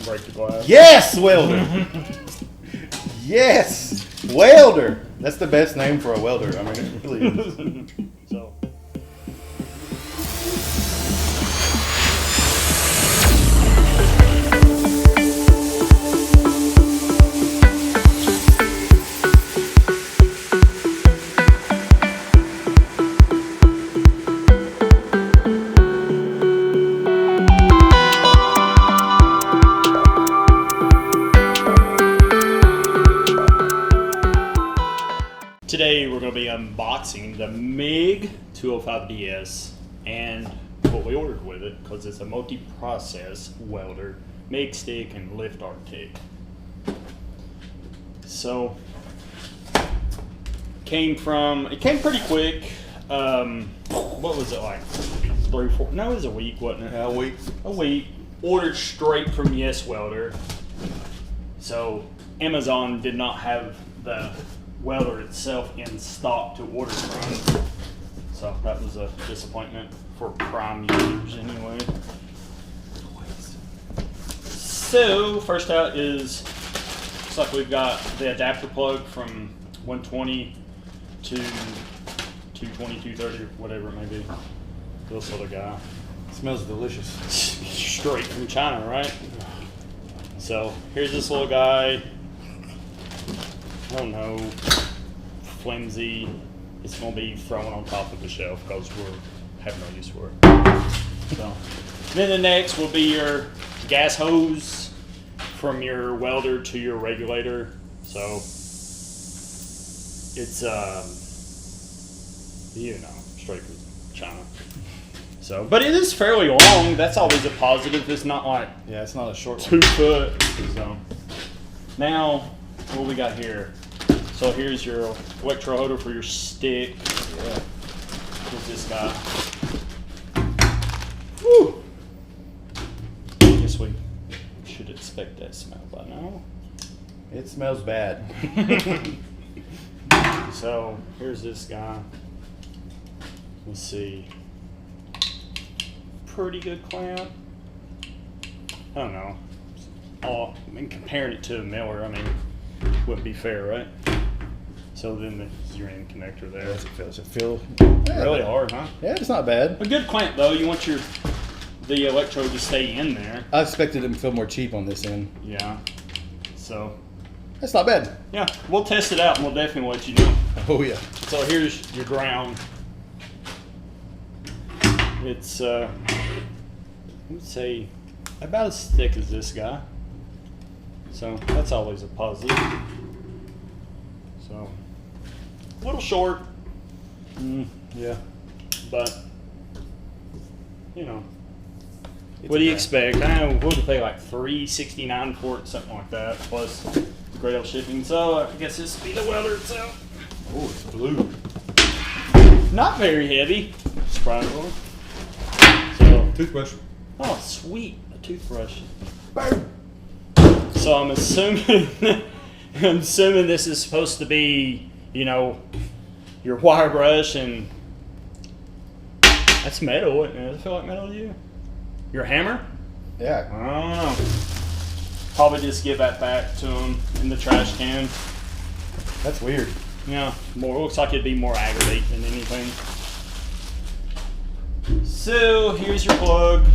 break the glass. Yes, welder. Yes, welder. That's the best name for a welder. I mean, it really is. So. Today we're going to be unboxing the MIG 205DS and what we ordered with it, because it's a multi-process welder, MIG stick and lift arc tick. So it came pretty quick. What was it, like 3 or 4? No, it was a week, wasn't it? Yeah, A week. Ordered straight from YesWelder. So Amazon did not have the welder itself in stock to order from, so that was a disappointment for Prime users anyway. So first out is, looks like we've got the adapter plug from 120 to 220, 230, whatever it may be. This little guy. Smells delicious. Straight from China, right? So here's this little guy. I don't know, flimsy. It's going to be thrown on top of the shelf because we have no use for it. So, then the next will be your gas hose from your welder to your regulator. So it's straight from China. So, but it is fairly long. That's always a positive. It's not like It's not a short 2 foot. So now what we got here? So here's your electro holder for your stick. Yeah. Here's this guy. Woo! Guess we should expect that smell by now. It smells bad. So here's this guy. Let's see. Pretty good clamp. I don't know. I mean, comparing it to a Miller, I mean, wouldn't be fair, right? So then there's your end connector there. Does it feel Really hard, huh? Yeah, it's not bad. A good clamp though. You want the electrode to stay in there. I expected it to feel more cheap on this end. Yeah. So. That's not bad. Yeah, we'll test it out and we'll definitely let you know. Oh yeah. So here's your ground. It's I would say about as thick as this guy. So that's always a positive. So a little short. Yeah. But you know. What do you expect? I know we'll pay like $3.69 for it, something like that, plus grail shipping. So I guess this will be the welder itself. Oh, it's blue. Not very heavy, surprisingly. So, Toothbrush. oh sweet, a toothbrush. Boom. So I'm assuming this is supposed to be, you know, your wire brush, and that's metal, isn't it? Does it feel like metal to you? Your hammer? Yeah. I don't know. Probably just give that back to him in the trash can. That's weird. Yeah, looks like it'd be more aggravate than anything. So here's your plug.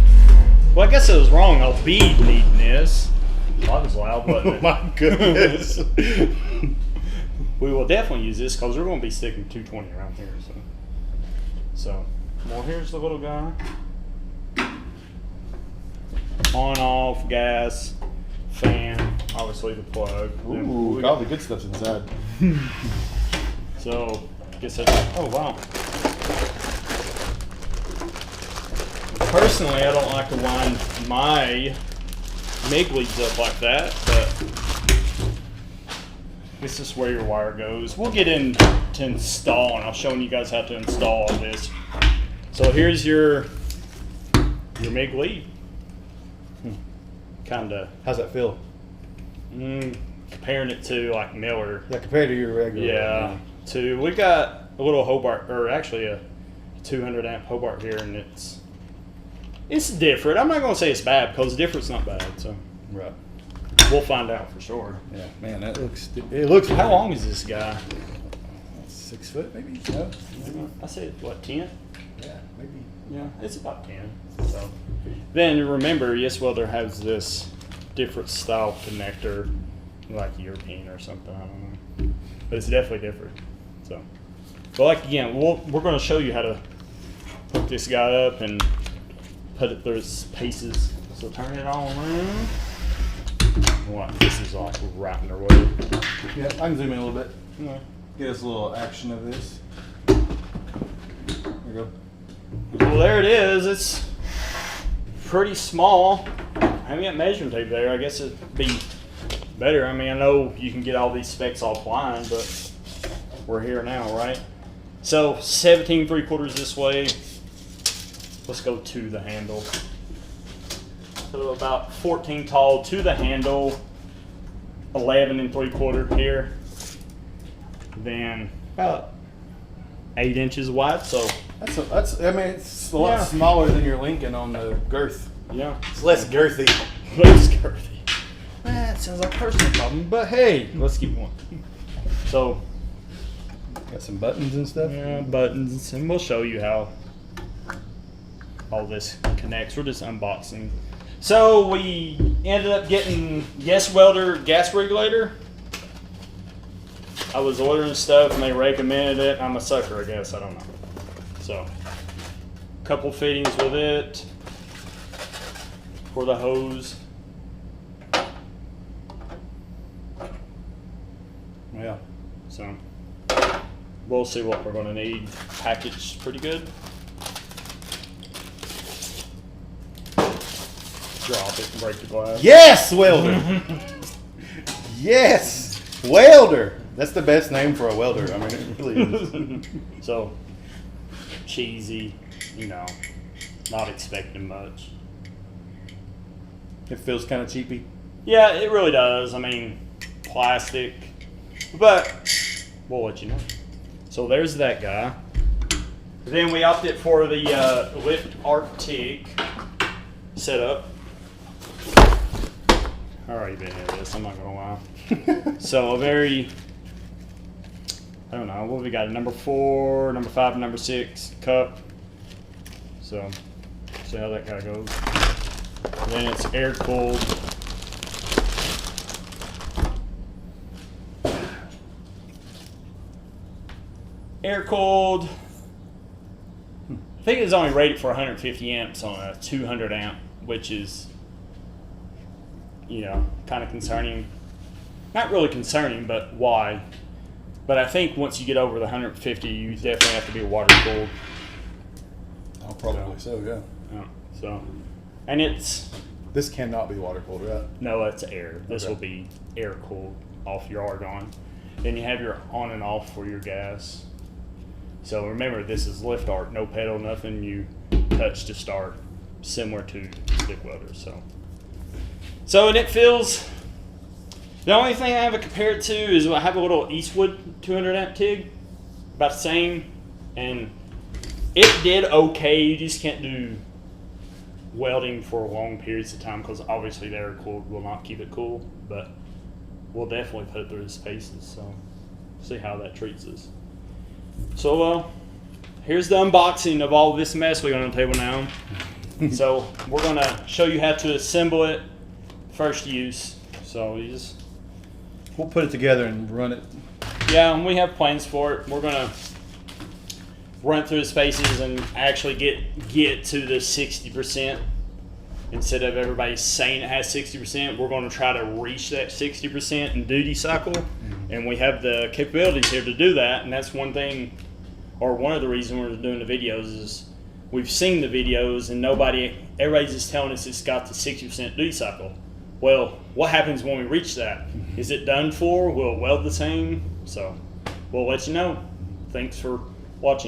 Well, I guess it was wrong. I'll be needing this. That was loud, wasn't it? Oh my goodness. We will definitely use this because we're going to be sticking 220 around here. So well, here's the little guy. On, off, gas, fan, obviously the plug. Ooh, all the good stuff's inside. So, I guess that's, oh wow. Personally, I don't like to wind my MIG leads up like that, but this is where your wire goes. We'll get into install, and I'll show you guys how to install all this. So here's your MIG lead. Kinda. How's that feel? Comparing it to like Miller. Yeah, compared to your regular. Yeah. We got a little Hobart, or actually a 200 amp Hobart here, and it's different. I'm not gonna say it's bad because different's not bad. So Right. We'll find out for sure. Yeah, man, that looks. It looks. How long is this guy? 6 foot, maybe. No. I said what, 10? Yeah, maybe. Yeah, it's about 10. So then remember, YesWelder has this different style connector, like European or something. I don't know, but it's definitely different. So, but like again, we're going to show you how to hook this guy up and put it through its paces. So turn it on around. What? This is like right in their way. Yeah, I can zoom in a little bit. Yeah. Get us a little action of this. There we go. Well, there it is. It's pretty small. I haven't got measuring tape there. I guess it'd be better. I mean, I know you can get all these specs offline, but we're here now, right? So 17 3/4 this way. Let's go to the handle. So about 14 tall to the handle, 11 3/4 here. Then about 8 inches wide. So that's. I mean, it's a lot smaller than your Lincoln on the girth. yeah, It's less girthy. less girthy. That sounds like a personal problem, but hey, let's keep going. So Got some buttons and stuff. yeah, buttons, and we'll show you how all this connects. We're just unboxing. So we ended up getting YesWelder gas regulator. I was ordering stuff and they recommended it. I'm a sucker, I guess. I don't know. So, couple fittings with it for the hose. Yeah. So, we'll see what we're going to need. Packaged pretty good. Drop it and break the glass. Yes, welder. Yes, welder. That's the best name for a welder. I mean, it really is. So, cheesy, you know, not expecting much. It feels kind of cheapy. Yeah, it really does. I mean, plastic, but we'll let you know. So there's that guy. Then we opted for the lift arc TIG setup. I already been into this, I'm not gonna lie. So a very, I don't know, what we got, a number 4, number 5, and number 6 cup. So, see how that guy goes. And then it's air cooled. Air cooled. I think it's only rated for 150 amps on a 200 amp, which is, you know, kind of concerning. Not really concerning, but why? But I think once you get over the 150, you definitely have to be water cooled. Oh, probably so, yeah. Yeah, so, and it's, This cannot be water cooled, right? no, it's air. This Okay. will be air cooled off your argon. Then you have your on and off for your gas. So remember, this is lift arc, no pedal, nothing you touch to start, similar to stick welder. So and it feels. The only thing I have it compared to is I have a little Eastwood 200 amp TIG, about the same, and it did okay. You just can't do welding for long periods of time because obviously the air cooled will not keep it cool, but we'll definitely put it through the spaces. So see how that treats us. So here's the unboxing of all this mess we got on the table now. So we're gonna show you how to assemble it first use. So you just, We'll put it together and run it. yeah, and we have plans for it. We're gonna run through the spaces and actually get to the 60%. Instead of everybody saying it has 60%, we're going to try to reach that 60% in duty cycle, and we have the capabilities here to do that. And that's one thing, or one of the reasons we're doing the videos is we've seen the videos and everybody's just telling us it's got the 60% duty cycle. Well, what happens when we reach that? Is it done for? Will it weld the same? So we'll let you know. Thanks for watching.